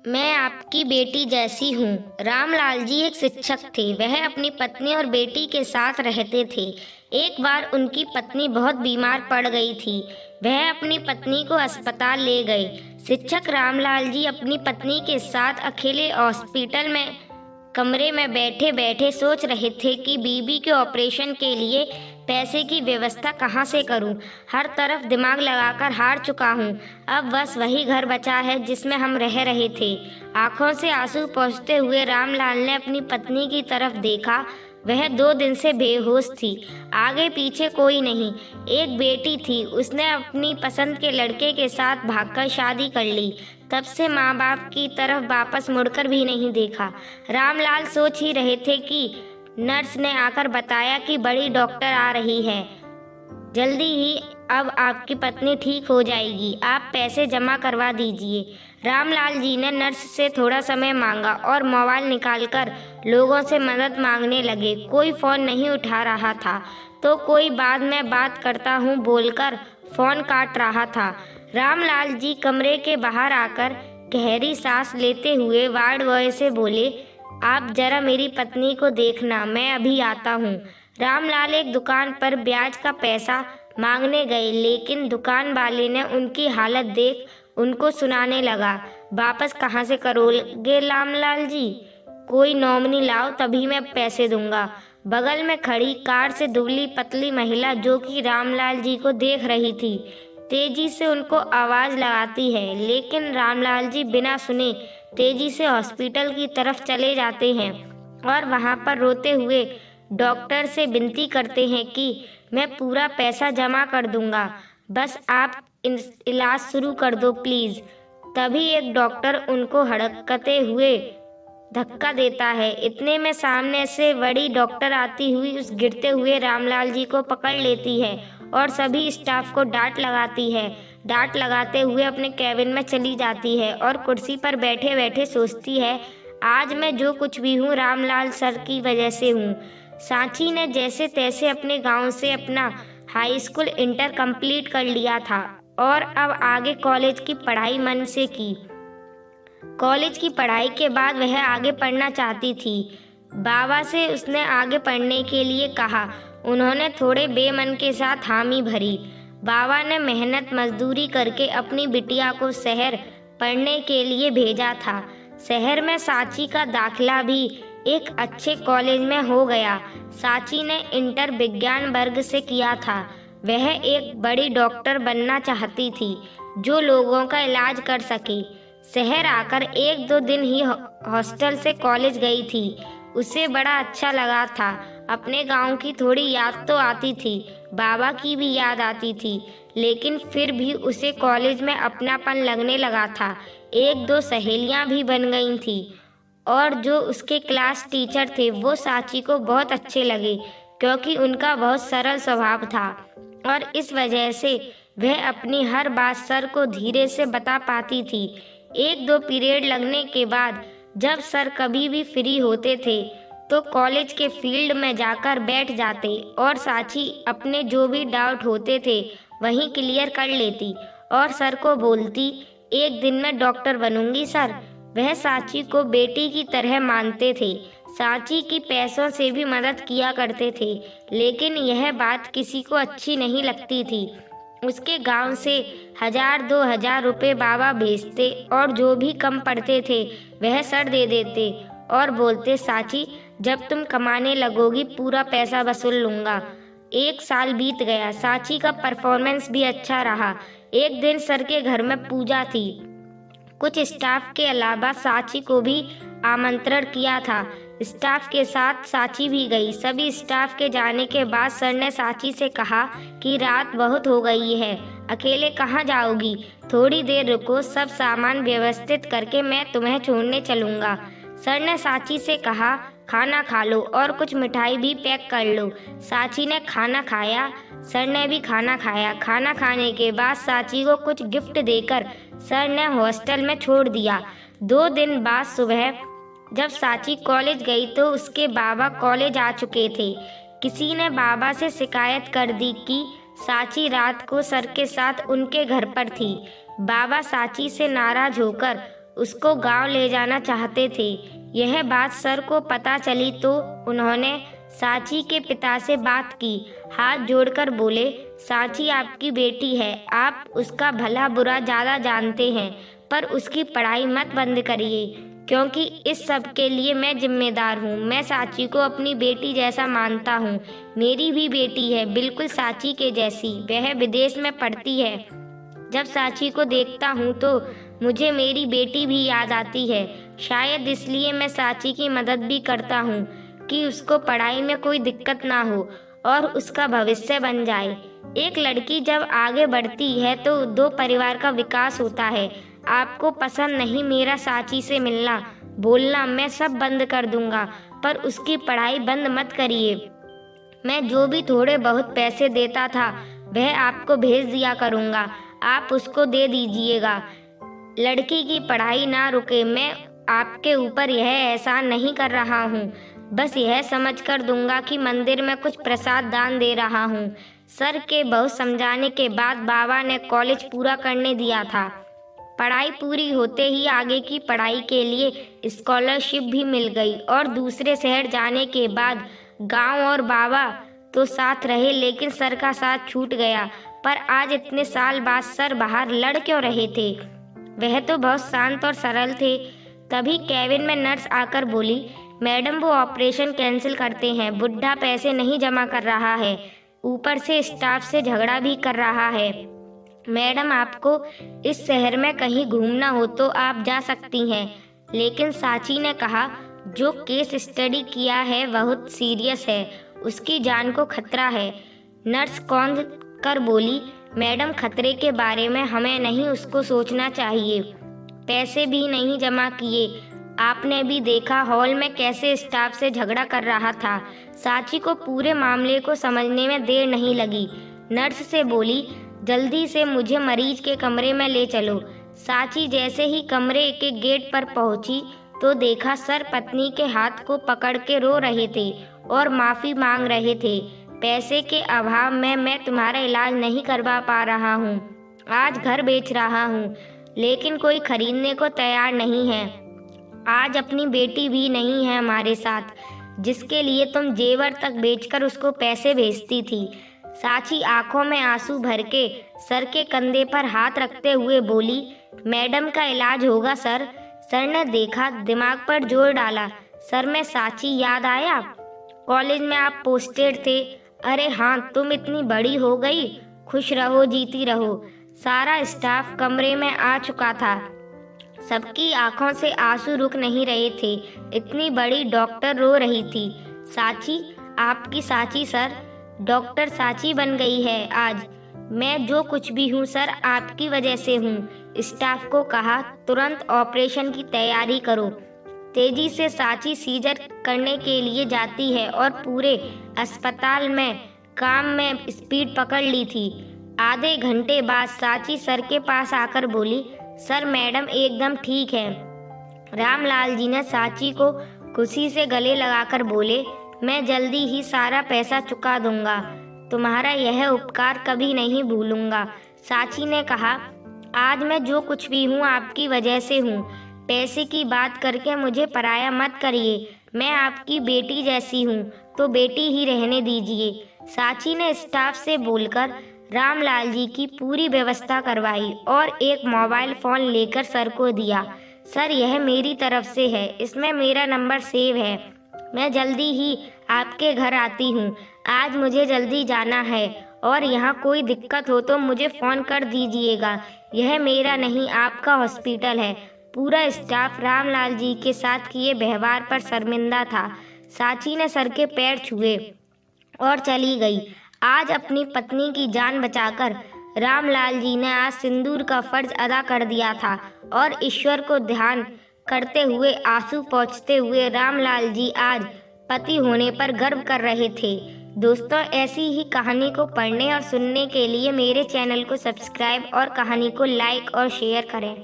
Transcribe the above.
मैं आपकी बेटी जैसी हूँ। रामलाल जी एक शिक्षक थे। वह अपनी पत्नी और बेटी के साथ रहते थे। एक बार उनकी पत्नी बहुत बीमार पड़ गई थी। वह अपनी पत्नी को अस्पताल ले गए। शिक्षक रामलाल जी अपनी पत्नी के साथ अकेले हॉस्पिटल में कमरे में बैठे बैठे सोच रहे थे कि बीबी के ऑपरेशन के लिए पैसे की व्यवस्था कहाँ से करूं। हर तरफ दिमाग लगाकर हार चुका हूं। अब बस वही घर बचा है जिसमें हम रह रहे थे। आंखों से आंसू पोंछते हुए रामलाल ने अपनी पत्नी की तरफ देखा। वह 2 दिन से बेहोश थी। आगे पीछे कोई नहीं। एक बेटी थी, उसने अपनी पसंद के लड़के के साथ भागकर शादी कर ली। तब से माँ बाप की तरफ वापस मुड़कर भी नहीं देखा। रामलाल सोच ही रहे थे कि नर्स ने आकर बताया कि बड़ी डॉक्टर आ रही है, जल्दी ही अब आपकी पत्नी ठीक हो जाएगी, आप पैसे जमा करवा दीजिए। रामलाल जी ने नर्स से थोड़ा समय मांगा और मोबाइल निकालकर लोगों से मदद मांगने लगे। कोई फ़ोन नहीं उठा रहा था तो कोई बाद में बात करता हूँ बोलकर फ़ोन काट रहा था। रामलाल जी कमरे के बाहर आकर गहरी सांस लेते हुए वार्ड बॉय से बोले, आप जरा मेरी पत्नी को देखना, मैं अभी आता हूँ। रामलाल एक दुकान पर ब्याज का पैसा मांगने गए, लेकिन दुकान वाले ने उनकी हालत देख उनको सुनाने लगा, वापस कहाँ से करोगे रामलाल जी, कोई नॉमिनी लाओ तभी मैं पैसे दूंगा। बगल में खड़ी कार से दुबली पतली महिला जो कि रामलाल जी को देख रही थी, तेजी से उनको आवाज़ लगाती है, लेकिन रामलाल जी बिना सुने तेजी से हॉस्पिटल की तरफ चले जाते हैं और वहां पर रोते हुए डॉक्टर से विनती करते हैं कि मैं पूरा पैसा जमा कर दूंगा, बस आप इलाज शुरू कर दो प्लीज़। तभी एक डॉक्टर उनको हड़कते हुए धक्का देता है। इतने में सामने से बड़ी डॉक्टर आती हुई उस गिरते हुए रामलाल जी को पकड़ लेती है और सभी स्टाफ को डांट लगाती है। डांट लगाते हुए अपने कैबिन में चली जाती है और कुर्सी पर बैठे बैठे सोचती है, आज मैं जो कुछ भी हूँ रामलाल सर की वजह से हूँ। सांची ने जैसे तैसे अपने गांव से अपना हाई स्कूल इंटर कंप्लीट कर लिया था और अब आगे कॉलेज की पढ़ाई मन से की। कॉलेज की पढ़ाई के बाद वह आगे पढ़ना चाहती थी। बाबा से उसने आगे पढ़ने के लिए कहा। उन्होंने थोड़े बेमन के साथ हामी भरी। बाबा ने मेहनत मजदूरी करके अपनी बिटिया को शहर पढ़ने के लिए भेजा था। शहर में सांची का दाखिला भी एक अच्छे कॉलेज में हो गया। सांची ने इंटर विज्ञान वर्ग से किया था। वह एक बड़ी डॉक्टर बनना चाहती थी जो लोगों का इलाज कर सके। शहर आकर 1-2 दिन ही हॉस्टल से कॉलेज गई थी। उसे बड़ा अच्छा लगा था। अपने गांव की थोड़ी याद तो आती थी, बाबा की भी याद आती थी, लेकिन फिर भी उसे कॉलेज में अपनापन लगने लगा था। 1-2 सहेलियां भी बन गई थी और जो उसके क्लास टीचर थे वो सांची को बहुत अच्छे लगे क्योंकि उनका बहुत सरल स्वभाव था और इस वजह से वह अपनी हर बात सर को धीरे से बता पाती थी। 1-2 पीरियड लगने के बाद जब सर कभी भी फ्री होते थे तो कॉलेज के फील्ड में जाकर बैठ जाते और सांची अपने जो भी डाउट होते थे वहीं क्लियर कर लेती और सर को बोलती, एक दिन मैं डॉक्टर बनूंगी सर। वह सांची को बेटी की तरह मानते थे। सांची की पैसों से भी मदद किया करते थे, लेकिन यह बात किसी को अच्छी नहीं लगती थी। उसके गांव से 1000-2000 रुपये बाबा भेजते और जो भी कम पड़ते थे वह सर दे देते और बोलते, सांची जब तुम कमाने लगोगी पूरा पैसा वसूल लूँगा। 1 साल बीत गया। सांची का परफॉर्मेंस भी अच्छा रहा। एक दिन सर के घर में पूजा थी। कुछ स्टाफ के अलावा सांची को भी आमंत्रण किया था। स्टाफ के साथ सांची भी गई। सभी स्टाफ के जाने के बाद सर ने सांची से कहा कि रात बहुत हो गई है, अकेले कहाँ जाओगी, थोड़ी देर रुको, सब सामान व्यवस्थित करके मैं तुम्हें छोड़ने चलूँगा। सर ने सांची से कहा, खाना खा लो और कुछ मिठाई भी पैक कर लो। सांची ने खाना खाया, सर ने भी खाना खाया। खाना खाने के बाद सांची को कुछ गिफ्ट देकर सर ने हॉस्टल में छोड़ दिया। 2 दिन बाद सुबह जब सांची कॉलेज गई तो उसके बाबा कॉलेज आ चुके थे। किसी ने बाबा से शिकायत कर दी कि सांची रात को सर के साथ उनके घर पर थी। बाबा सांची से नाराज होकर उसको गांव ले जाना चाहते थे। यह बात सर को पता चली तो उन्होंने सांची के पिता से बात की। हाथ जोड़कर बोले, सांची आपकी बेटी है, आप उसका भला बुरा ज़्यादा जानते हैं, पर उसकी पढ़ाई मत बंद करिए, क्योंकि इस सब के लिए मैं जिम्मेदार हूँ। मैं सांची को अपनी बेटी जैसा मानता हूँ। मेरी भी बेटी है, बिल्कुल सांची के जैसी। वह विदेश में पढ़ती है। जब सांची को देखता हूँ तो मुझे मेरी बेटी भी याद आती है। शायद इसलिए मैं सांची की मदद भी करता हूँ कि उसको पढ़ाई में कोई दिक्कत ना हो और उसका भविष्य बन जाए। एक लड़की जब आगे बढ़ती है तो दो परिवार का विकास होता है। आपको पसंद नहीं मेरा सांची से मिलना, बोलना, मैं सब बंद कर दूंगा, पर उसकी पढ़ाई बंद मत करिए। मैं जो भी थोड़े बहुत पैसे देता था वह आपको भेज दिया करूँगा, आप उसको दे दीजिएगा। लड़की की पढ़ाई ना रुके। मैं आपके ऊपर यह एहसान नहीं कर रहा हूँ, बस यह समझ कर दूंगा कि मंदिर में कुछ प्रसाद दान दे रहा हूँ। सर के बहुत समझाने के बाद बाबा ने कॉलेज पूरा करने दिया था। पढ़ाई पूरी होते ही आगे की पढ़ाई के लिए स्कॉलरशिप भी मिल गई और दूसरे शहर जाने के बाद गांव और बाबा तो साथ रहे, लेकिन सर का साथ छूट गया। पर आज इतने साल बाद सर बाहर लड़ क्यों रहे थे? वह तो बहुत शांत और सरल थे। तभी केबिन में नर्स आकर बोली, मैडम वो ऑपरेशन कैंसिल करते हैं, बुढ़ा पैसे नहीं जमा कर रहा है, ऊपर से स्टाफ से झगड़ा भी कर रहा है। मैडम आपको इस शहर में कहीं घूमना हो तो आप जा सकती हैं। लेकिन सांची ने कहा, जो केस स्टडी किया है बहुत सीरियस है, उसकी जान को खतरा है। नर्स कौन कर बोली, मैडम खतरे के बारे में हमें नहीं उसको सोचना चाहिए। पैसे भी नहीं जमा किए, आपने भी देखा हॉल में कैसे स्टाफ से झगड़ा कर रहा था। सांची को पूरे मामले को समझने में देर नहीं लगी। नर्स से बोली, जल्दी से मुझे मरीज के कमरे में ले चलो। सांची जैसे ही कमरे के गेट पर पहुंची तो देखा सर पत्नी के हाथ को पकड़ के रो रहे थे और माफ़ी मांग रहे थे। पैसे के अभाव में मैं तुम्हारा इलाज नहीं करवा पा रहा हूँ। आज घर बेच रहा हूँ, लेकिन कोई खरीदने को तैयार नहीं है। आज अपनी बेटी भी नहीं है हमारे साथ, जिसके लिए तुम जेवर तक बेचकर उसको पैसे भेजती थी। सांची आंखों में आंसू भर के सर के कंधे पर हाथ रखते हुए बोली, मैडम का इलाज होगा सर। सर ने देखा, दिमाग पर जोर डाला। सर में सांची याद आया। कॉलेज में आप पोस्टेड थे। अरे हाँ, तुम इतनी बड़ी हो गई। खुश रहो, जीती रहो। सारा स्टाफ कमरे में आ चुका था। सबकी आंखों से आंसू रुक नहीं रहे थे। इतनी बड़ी डॉक्टर रो रही थी। सांची, आपकी सांची सर, डॉक्टर सांची बन गई है आज। मैं जो कुछ भी हूँ सर, आपकी वजह से हूँ। स्टाफ को कहा, तुरंत ऑपरेशन की तैयारी करो। तेजी से सांची सीजर करने के लिए जाती है और पूरे अस्पताल में काम में स्पीड पकड़ ली थी। आधे घंटे बाद सांची सर के पास आकर बोली, सर मैडम एकदम ठीक है। रामलाल जी ने सांची को खुशी से गले लगाकर बोले, मैं जल्दी ही सारा पैसा चुका दूंगा, तुम्हारा यह उपकार कभी नहीं भूलूंगा। सांची ने कहा, आज मैं जो कुछ भी हूँ आपकी वजह से हूँ। पैसे की बात करके मुझे पराया मत करिए। मैं आपकी बेटी जैसी हूँ, तो बेटी ही रहने दीजिए। सांची ने स्टाफ से बोलकर रामलाल जी की पूरी व्यवस्था करवाई और एक मोबाइल फ़ोन लेकर सर को दिया। सर, यह मेरी तरफ से है, इसमें मेरा नंबर सेव है। मैं जल्दी ही आपके घर आती हूँ। आज मुझे जल्दी जाना है और यहाँ कोई दिक्कत हो तो मुझे फ़ोन कर दीजिएगा। यह मेरा नहीं, आपका हॉस्पिटल है। पूरा स्टाफ रामलाल जी के साथ किए व्यवहार पर शर्मिंदा था। सांची ने सर के पैर छुए और चली गई। आज अपनी पत्नी की जान बचाकर रामलाल जी ने आज सिंदूर का फर्ज अदा कर दिया था और ईश्वर को ध्यान करते हुए आंसू पोंछते हुए रामलाल जी आज पति होने पर गर्व कर रहे थे। दोस्तों, ऐसी ही कहानी को पढ़ने और सुनने के लिए मेरे चैनल को सब्सक्राइब और कहानी को लाइक और शेयर करें।